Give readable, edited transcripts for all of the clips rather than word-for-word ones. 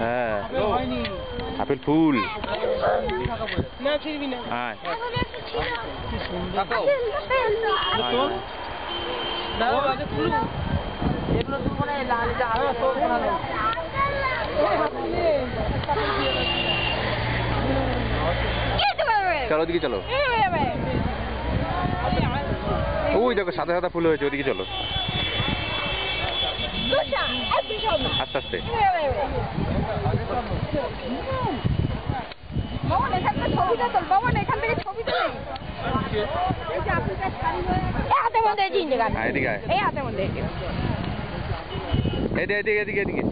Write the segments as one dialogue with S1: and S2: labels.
S1: হ্যাঁ আপেল ফুল চলো ওদিকে চলো ওই দেখো সাদা সাদা ফুল হয়েছে ওদিকে চলো আস্তে আস্তে এদিকে এদিকে এদিকে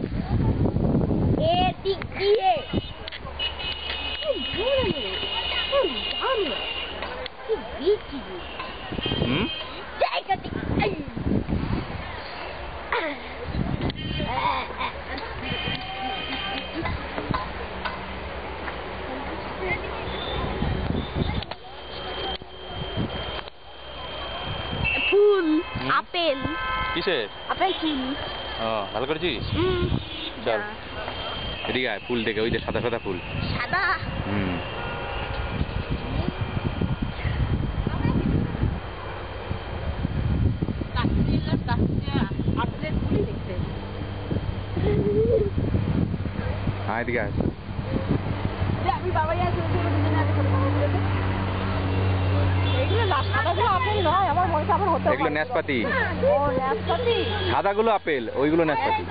S2: ফুল আপেল
S1: কিসের
S2: আপেল ফুল
S1: ভালো করেছিস চল এদিকে আয় ফুল দেখে ওই যে সাদা সাদা ফুল
S2: সাদা
S1: হ্যাঁ এদিকে আয় এগুলো নাশপাতি সাদাগুলো আপেল ওইগুলো নাশপাতি